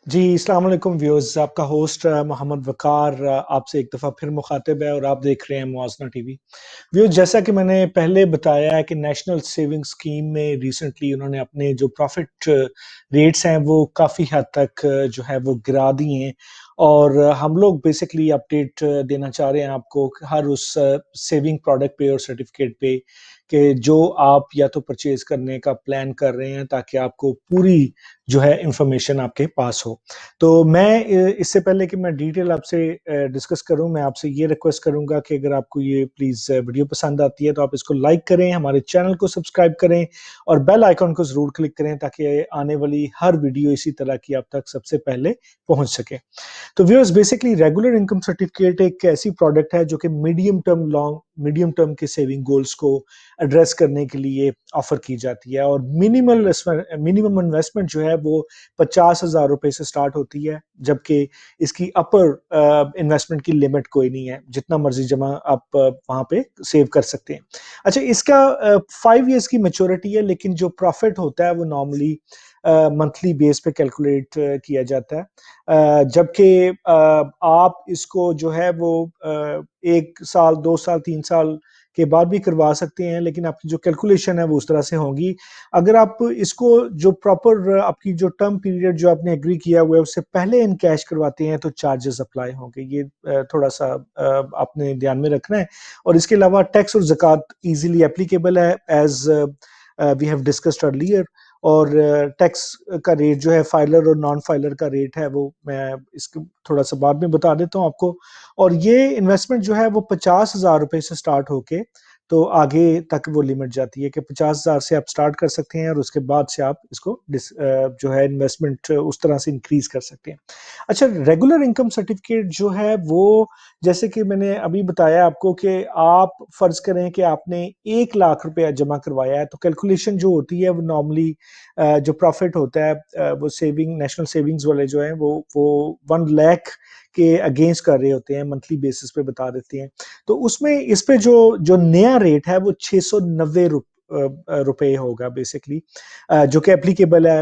जी, अस्सलाम वालेकुम व्यूअर्स, आपका होस्ट मोहम्मद वक़ार आपसे एक दफ़ा फिर मुखातिब है और आप देख रहे हैं मुवाज़ना टीवी। व्यूअर्स, जैसा कि मैंने पहले बताया है कि नेशनल सेविंग स्कीम में रिसेंटली उन्होंने अपने जो प्रॉफ़िट रेट्स हैं वो काफ़ी हद तक जो है वो गिरा दिए हैं और हम लोग बेसिकली अपडेट देना चाह रहे हैं आपको कि हर उस सेविंग प्रोडक्ट पे और सर्टिफ़िकेट पे कि जो आप या तो परचेज़ करने का प्लान कर रहे हैं ताकि आपको पूरी जो है इन्फॉर्मेशन आपके पास हो। तो मैं इससे पहले कि मैं डिटेल आपसे डिस्कस करूँ, मैं आपसे ये रिक्वेस्ट करूँगा कि अगर आपको ये प्लीज़ वीडियो पसंद आती है तो आप इसको लाइक करें, हमारे चैनल को सब्सक्राइब करें और बेल आइकन को ज़रूर क्लिक करें ताकि आने वाली हर वीडियो इसी तरह की आप तक सबसे पहले पहुँच सके। तो viewers, basically regular income certificate एक ऐसी प्रोडक्ट है जो कि मीडियम टर्म के सेविंग गोल्स को एड्रेस करने के लिए ऑफर की जाती है और मिनिमम इन्वेस्टमेंट जो है वो 50,000 रुपए से स्टार्ट होती है, जबकि इसकी अपर इन्वेस्टमेंट की लिमिट कोई नहीं है, जितना मर्जी जमा आप वहां पे सेव कर सकते हैं। अच्छा, इसका 5 इयर्स की मेच्योरिटी है, लेकिन जो प्रॉफिट होता है वो नॉर्मली मंथली बेस पे कैलकुलेट किया जाता है, जबकि आप इसको जो है वो 1 साल 2 साल 3 साल के बाद भी करवा सकते हैं, लेकिन आपकी जो कैलकुलेशन है वो उस तरह से होगी। अगर आप इसको जो प्रॉपर आपकी जो टर्म पीरियड जो आपने एग्री किया हुआ है उससे पहले इन कैश करवाते हैं तो चार्जेस अप्लाई होंगे। ये थोड़ा सा आपने ध्यान में रखना है। और इसके अलावा टैक्स और ज़कात इजीली एप्लीकेबल है, as we have discussed earlier. और टैक्स का रेट जो है, फाइलर और नॉन फाइलर का रेट है, वो मैं इसको थोड़ा सा बाद में बता देता हूँ आपको। और ये इन्वेस्टमेंट जो है वो 50,000 रुपए से स्टार्ट होके तो आगे तक वो लिमिट जाती है कि 50,000 से आप स्टार्ट कर सकते हैं और उसके बाद से आप इसको जो है इन्वेस्टमेंट उस तरह से इंक्रीज कर सकते हैं। अच्छा, रेगुलर इनकम सर्टिफिकेट जो है वो, जैसे कि मैंने अभी बताया आपको कि आप फर्ज करें कि आपने 1 लाख रुपया जमा करवाया है, तो कैलकुलेशन जो होती है वो नॉर्मली जो प्रॉफिट होता है वो सेविंग नेशनल सेविंग्स वाले जो हैं वो 1 लाख के अगेंस्ट कर रहे होते हैं, मंथली बेसिस पे बता देते हैं। तो उसमें इस पे जो जो नया रेट है वो 690 रुपए होगा बेसिकली, जो कि एप्लीकेबल है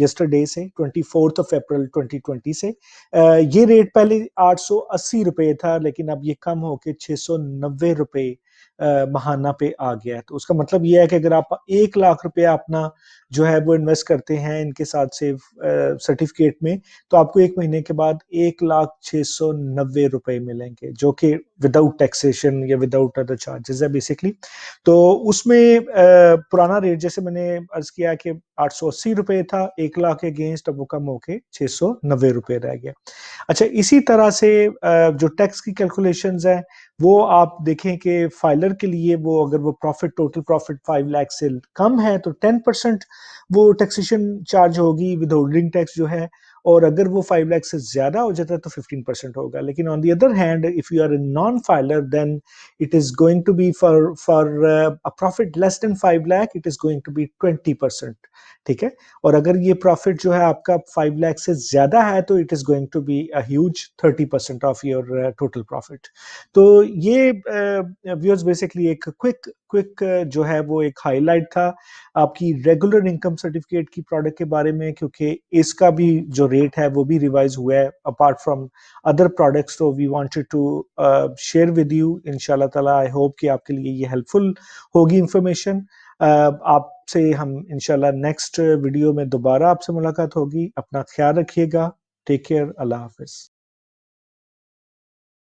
यस्टरडे से 24 अप्रैल 2020 से। ये रेट पहले 880 रुपए था, लेकिन अब ये कम होके 690 रुपए महाना पे आ गया है। तो उसका मतलब ये है कि अगर आप 1 लाख रुपया अपना जो है वो इन्वेस्ट करते हैं इनके साथ सेव सर्टिफिकेट में, तो आपको 1 महीने के बाद 1,690 रुपए मिलेंगे, जो कि विदाउट टैक्सेशन या विदाउट अदर चार्जेस है बेसिकली। तो उसमें पुराना रेट, जैसे मैंने अर्ज किया कि 880 रुपए था 1 लाख के अगेंस्ट, अब वो कम होके 690 रुपए रह गया। अच्छा, इसी तरह से जो टैक्स की कैलकुलेशंस है वो आप देखें कि फाइलर के लिए, वो अगर वो प्रॉफिट टोटल प्रॉफिट 5 लाख से कम है तो 10% वो टैक्सेशन चार्ज होगी, विद होल्डिंग टैक्स जो है। और अगर वो 5 लाख से ज्यादा हो जाता है तो 15% होगा। लेकिन on the other hand, if you are a non filer, then it is going to be for a profit less than 5 lakh, it is going to be 20%। ठीक है। और अगर ये प्रॉफिट जो है आपका 5 लाख से ज्यादा है तो it is going to be a huge 30% of your total profit. तो ये व्यूअर्स बेसिकली एक क्विक क्विक जो है वो एक हाईलाइट था आपकी रेगुलर इनकम सर्टिफिकेट की प्रोडक्ट के बारे में, क्योंकि इसका भी जो रेट है वो भी रिवाइज हुआ है अपार्ट फ्रॉम अदर प्रोडक्ट्स। तो we wanted to share with you, इंशाल्लाह ताला। आई होप कि आपके लिए ये हेल्पफुल होगी इंफॉर्मेशन। आपसे हम इंशाल्लाह नेक्स्ट वीडियो में दोबारा आपसे मुलाकात होगी। अपना ख्याल रखिएगा। Take care. अल्लाह हाफिज।